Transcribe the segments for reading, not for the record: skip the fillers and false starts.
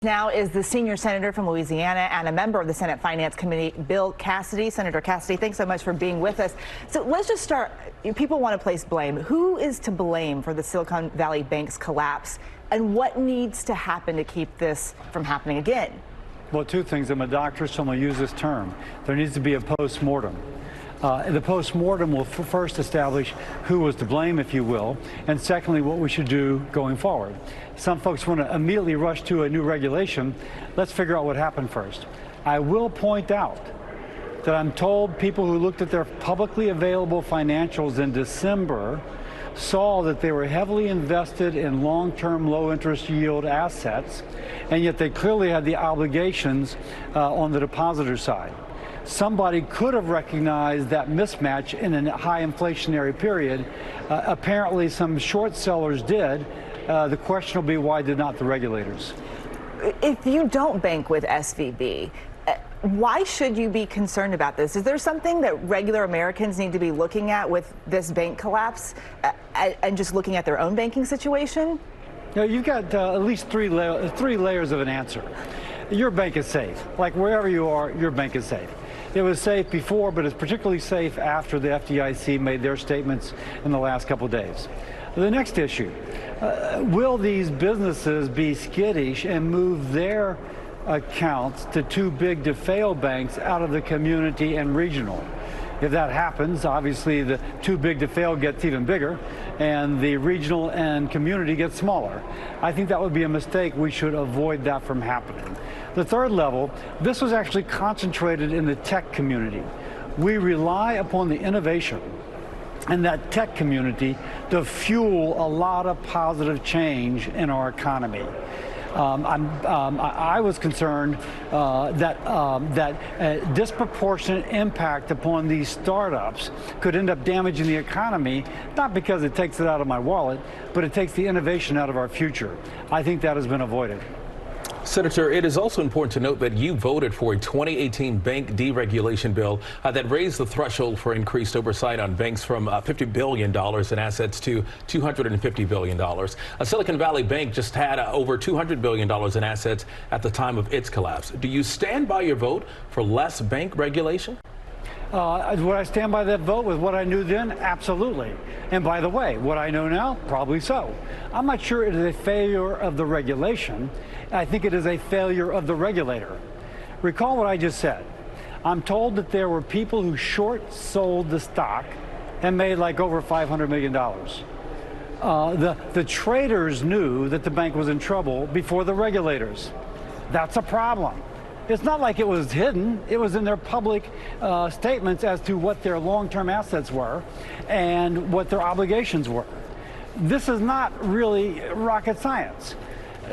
Now is the senior senator from Louisiana and a member of the Senate Finance Committee, Bill Cassidy. Senator Cassidy, thanks so much for being with us. So let's just start. People want to place blame. Who is to blame for the Silicon Valley Bank's collapse, and what needs to happen to keep this from happening again? Well, two things. I'm a doctor, so I'm going to use this term. There needs to be a post-mortem. The post-mortem will first establish who was to blame, if you will, and secondly, what we should do going forward. Some folks want to immediately rush to a new regulation. Let's figure out what happened first. I will point out that I'm told people who looked at their publicly available financials in December saw that they were heavily invested in long-term low-interest yield assets, and yet they clearly had the obligations on the depositor side. Somebody could have recognized that mismatch in a high inflationary period. Apparently, some short sellers did. The question will be, why did not the regulators? If you don't bank with SVB, why should you be concerned about this? Is there something that regular Americans need to be looking at with this bank collapse and just looking at their own banking situation? You know, you've got at least three layers of an answer. Your bank is safe. Like wherever you are, your bank is safe. It was safe before, but it's particularly safe after the FDIC made their statements in the last couple of days. The next issue, will these businesses be skittish and move their accounts to too big to fail banks out of the community and regional? If that happens, obviously the too big to fail gets even bigger and the regional and community gets smaller. I think that would be a mistake. We should avoid that from happening. The third level, this was actually concentrated in the tech community. We rely upon the innovation in that tech community to fuel a lot of positive change in our economy. I was concerned that disproportionate impact upon these startups could end up damaging the economy, not because it takes it out of my wallet, but it takes the innovation out of our future. I think that has been avoided. Senator, it is also important to note that you voted for a 2018 bank deregulation bill that raised the threshold for increased oversight on banks from $50 billion in assets to $250 billion. Silicon Valley Bank just had over $200 billion in assets at the time of its collapse. Do you stand by your vote for less bank regulation? Would I stand by that vote with what I knew then? Absolutely. And by the way, what I know now? Probably so. I'm not sure it is a failure of the regulation. I think it is a failure of the regulator. Recall what I just said. I'm told that there were people who short sold the stock and made like over $500 million. The traders knew that the bank was in trouble before the regulators. That's a problem. It's not like it was hidden. It was in their public statements as to what their long-term assets were and what their obligations were. This is not really rocket science.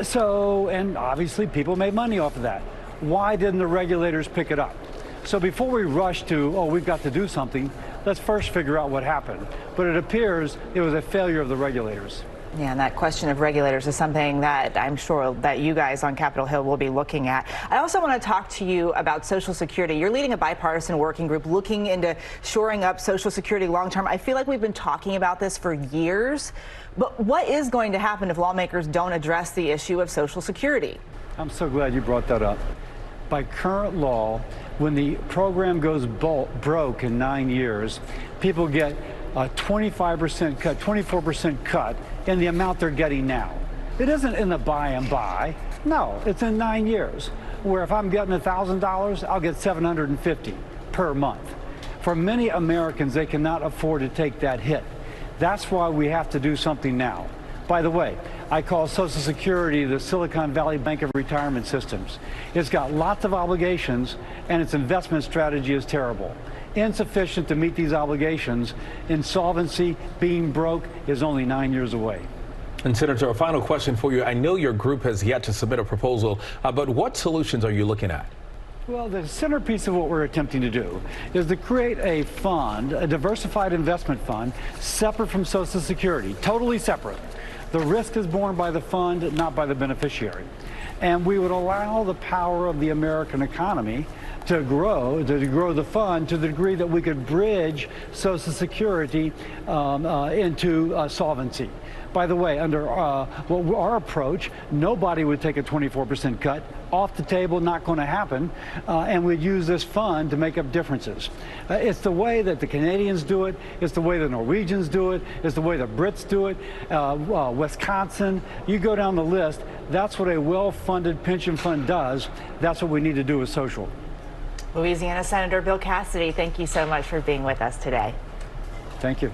So, and obviously people made money off of that. Why didn't the regulators pick it up? So before we rush to, oh, we've got to do something, let's first figure out what happened. But it appears it was a failure of the regulators. Yeah, and that question of regulators is something that I'm sure that you guys on Capitol Hill will be looking at. I also want to talk to you about Social Security. You're leading a bipartisan working group looking into shoring up Social Security long term. I feel like we've been talking about this for years, but what is going to happen if lawmakers don't address the issue of Social Security? I'm so glad you brought that up. By current law, when the program goes broke in 9 years, people get a 25% cut, 24% cut in the amount they're getting now. It isn't in the by and by. No, it's in 9 years, where if I'm getting $1,000, I'll get $750 per month. For many Americans, they cannot afford to take that hit. That's why we have to do something now. By the way, I call Social Security the Silicon Valley Bank of Retirement Systems. It's got lots of obligations, and its investment strategy is terrible. Insufficient to meet these obligations. Insolvency, being broke, is only 9 years away. And Senator, a final question for you. I know your group has yet to submit a proposal, but what solutions are you looking at? Well, the centerpiece of what we're attempting to do is to create a fund, a diversified investment fund, separate from Social Security, totally separate. The risk is borne by the fund, not by the beneficiary. And we would allow the power of the American economy to grow the fund to the degree that we could bridge Social Security into solvency. By the way, under our approach, nobody would take a 24% cut. Off the table, not going to happen, and we'd use this fund to make up differences. It's the way that the Canadians do it, it's the way the Norwegians do it, it's the way the Brits do it, Wisconsin, you go down the list, that's what a well-funded pension fund does. That's what we need to do with social. Louisiana Senator Bill Cassidy, thank you so much for being with us today. Thank you.